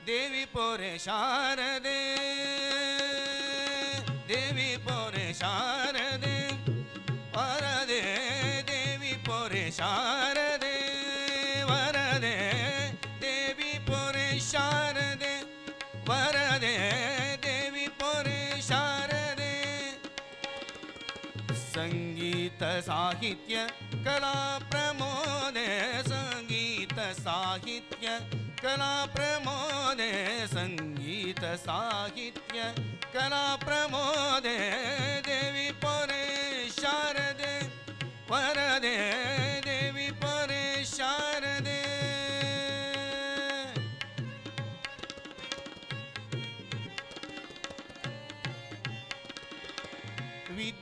ದೇವಿ ಪೋರೆ ಶಾರದೆ ದೇವಿ ಪೋರೆ ಶಾರದೆ ವರದೆ ದೇವಿ ಪೋರೆ ಶಾರದೆ ವರದೆ ದೇವಿ ಪೋರೆ ಶಾರದೆ ವರದೆ ದೇವಿ ಪೋರೆ ಶಾರದೆ ಸಂಗೀತ ಸಾಹಿತ್ಯ ಕಲಾ ಪ್ರಮೋದೆ ಸಂಗೀತ ಸಾಹಿತ್ಯ ಕಲಾ ಪ್ರಮೋದೆ ಸಂಗೀತ ಸಾಹಿತ್ಯ ಕಲಾ ಪ್ರಮೋದೆ ದೇವಿ ಪೊರೆ ಶಾರದೆ ವರದೆ ದೇವಿ ಪೊರೆ ಶಾರದೆ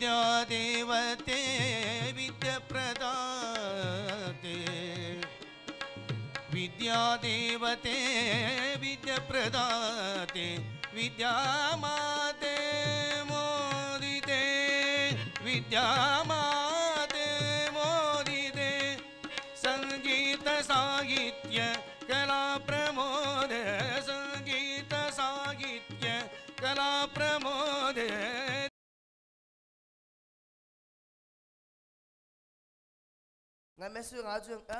ವಿದ್ಯಾದೇವತೆ ವಿದ್ಯಾಪ್ರದಾತೆ ವಿದ್ಯಾದೇವತೆ ವಿದ್ಯಾಪ್ರದಾತೆ ವಿದ್ಯಾಮಾತೆ ಮೋದಿತೆ ವಿದ್ಯಾಮಾತೆ ಮೋದಿತೆ ಸಂಗೀತ ಸಾಹಿತ್ಯ ಕಲಾ ಪ್ರಮೋದೆ ಸಂಗೀತ ಸಾಹಿತ್ಯ ಕಲಾ ಪ್ರಮೋದೆ ನಮ್ಮ ಹೆಸರು ರಾಜು ಅಂತ.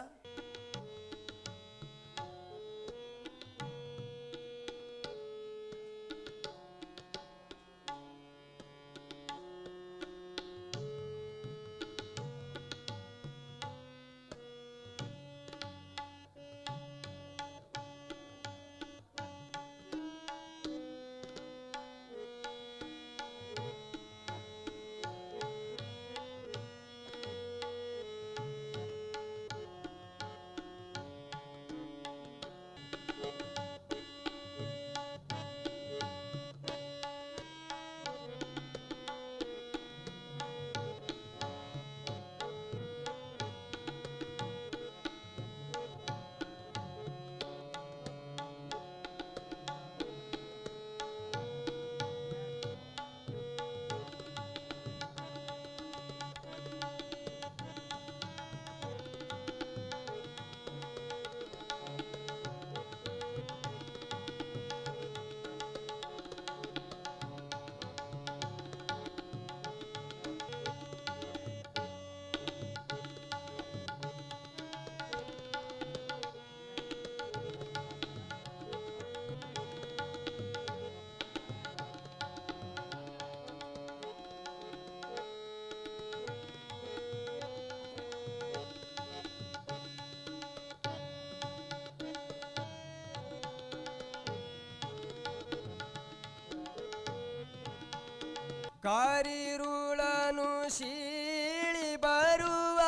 ಕಾರಿರುಳನು ಶೀಳಿ ಬರುವ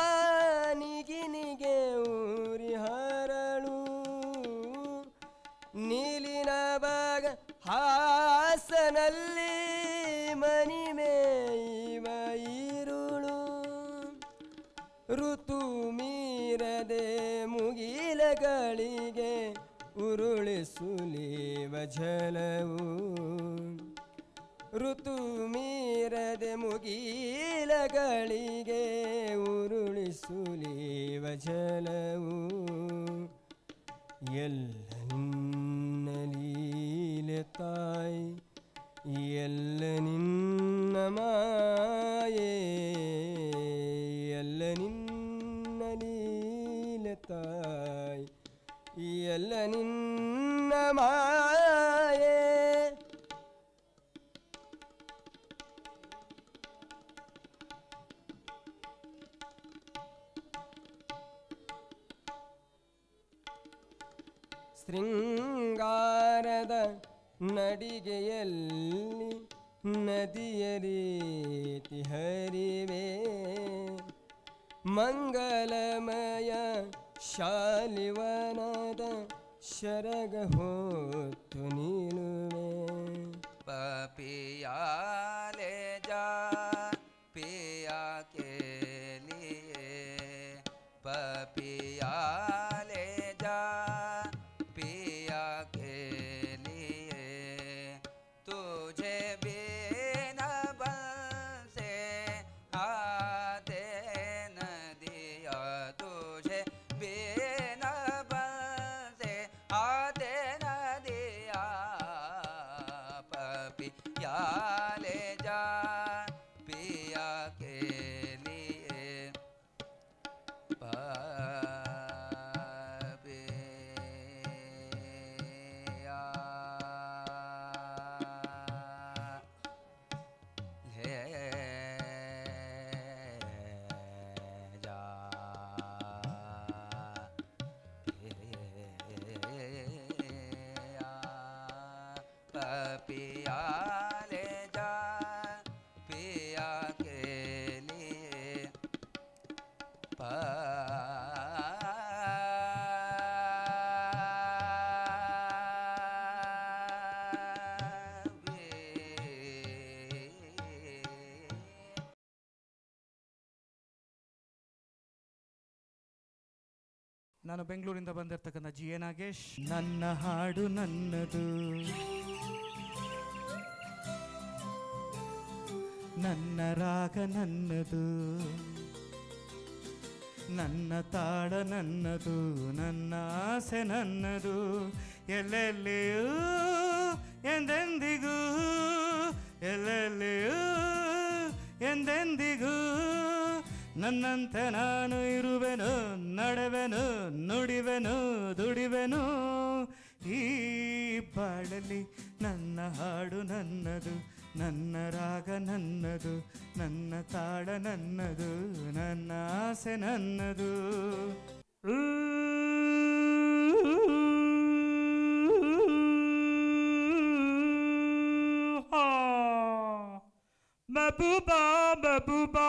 ನಿಗಿನಿಗೆ ಊರಿ ಹರಳು ನೀಲಿನ ಬಗ ಹಾಸನಲ್ಲಿ ಮನಿಮೇಯುವ ಈರುಳು ಋತು ಮೀರದೆ ಮುಗಿಲಗಳಿಗೆ ಉರುಳಿ ಸುಲಿವ ಝಲವು ಋತು ಮೀರದೆ ಮುಗಿಲಗಳಿಗೆ ಉರುಳಿ ಸುಲಿವ ಝಲವು ಎಲ್ಲ ನಿನ್ನ ಲೀಲೆ ತಾಯಿ ಎಲ್ಲ ನಿನ್ನ ಮಾಯೆ ಎಲ್ಲ ನಿನ್ನ ಲೀಲೆ ತಾಯಿ ಎಲ್ಲ ನಿನ್ನ ಮಾಯೆ ಶೃಂಗಾರದ ನಡಿಗೆಯಲ್ಲಿ ನದಿಯ ರೀತಿ ಹರಿವೆ ಮಂಗಲಮಯ ಶಾಲಿವನದ ಶರಗ ಹೊತ್ತು ನಿಲ್ಲುವೆ पपियाले जा पिया के लिए पपियाले जा पिया के लिए तुझे बिना बंसे आते न दिया तुझे बिना बंसे आते पिया ले जा पिया के लिए ನಾನು ಬೆಂಗಳೂರಿಂದ ಬಂದಿರತಕ್ಕಂಥ ಜಿ ಎ ನಾಗೇಶ್. ನನ್ನ ಹಾಡು ನನ್ನದು, ನನ್ನ ರಾಗ ನನ್ನದು, ನನ್ನ ತಾಳ ನನ್ನದು, ನನ್ನ ಆಸೆ ನನ್ನದು. ಎಲ್ಲೆಲ್ಲಿಯೂ ಎಂದೆಂದಿಗೂ, ಎಲ್ಲೆಲ್ಲಿಯೂ ಎಂದೆಂದಿಗೂ ನನ್ನಂತೆ ನಾನು ಇರುವೆನು, ನಡೆವೆನು, ನುಡಿವೆನು, ದುಡಿವೆನು. ಈ ಬಾಳಲಿ ನನ್ನ ಹಾಡು ನನ್ನದು, ನನ್ನ ರಾಗ ನನ್ನದು, ನನ್ನ ತಾಳ ನನ್ನದು, ನನ್ನ ಆಸೆ ನನ್ನದು. ಮೆಹಬೂಬಾ ಮೆಹಬೂಬಾ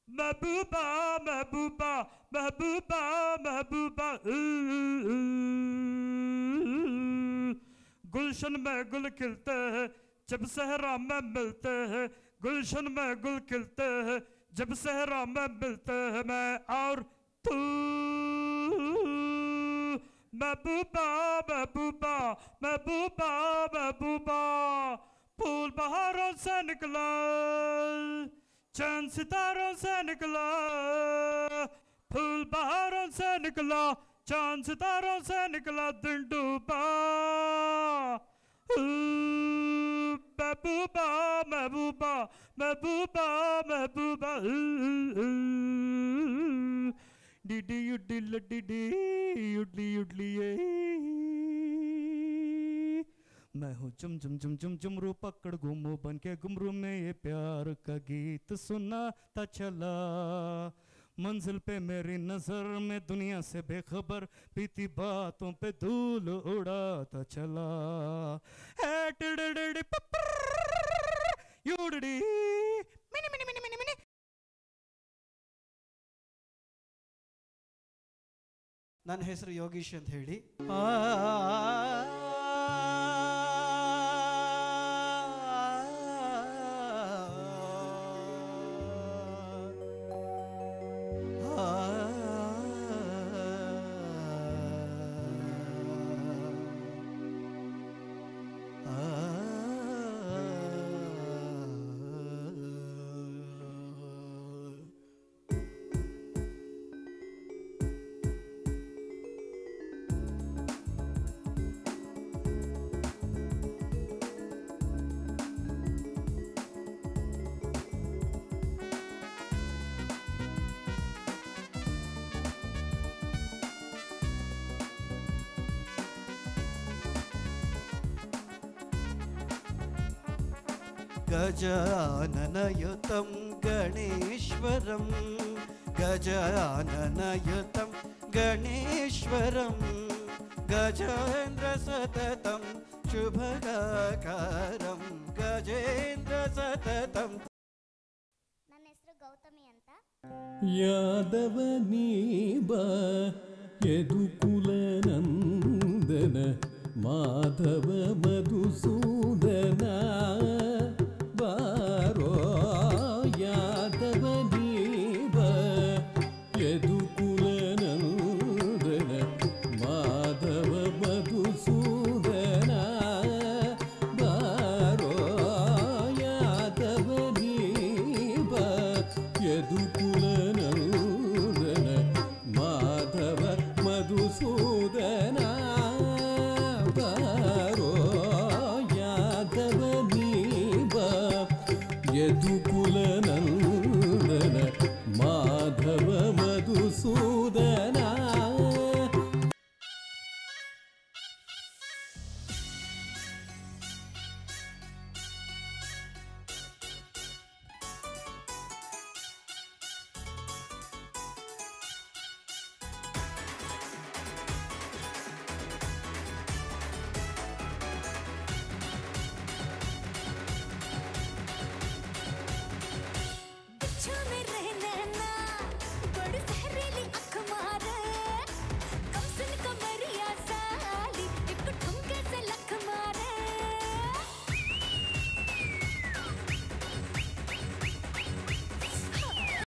ಮೆಹಬೂಬಾ ಮೆಹಬೂಬಾ ಮೆಹಬೂಬಾ ಮೆಹಬೂಬಾ. गुलशन में गुल खिलते हैं जब सहरा में मिलते हैं, गुलशन में गुल खिलते हैं जब सहरा में मिलते हैं. मैं और तू महबूबा महबूबा महबूबा महबूबा. फूल बहारों से निकला, चांद सितारों से निकला, फूल बहारों से निकला, चांद सितारों से निकला, दिन डूबा. महबूबा महबूबा महबूबा महबूबा. डिडी युड्डी लड्डी युड्ली युड्ली ये. मैं हूँ चुम चुम चुम चुम चुमरू पकड़ घूमू बन के घुमरू में ये प्यार का गीत सुनाता चला. मंजिल पे मेरी नजर में दुनिया से बेखबर बीती बातों पे धूल उड़ाता चला. ನನ್ನ ಹೆಸರು ಯೋಗೀಶ್ ಅಂತ ಹೇಳಿ. गजाननयुतं गणेश्वरं गजाननयुतं गणेश्वरं गजेन्द्र सततं शुभगाकारं गजेन्द्र सततं. ನನ್ನ ಹೆಸರು ಗೌತಮಿ ಅಂತ. ಯಾದವನೀಬ ಯದುಕುಲನಂದನ ಮಾಧವ ಮಧುಸೂದನ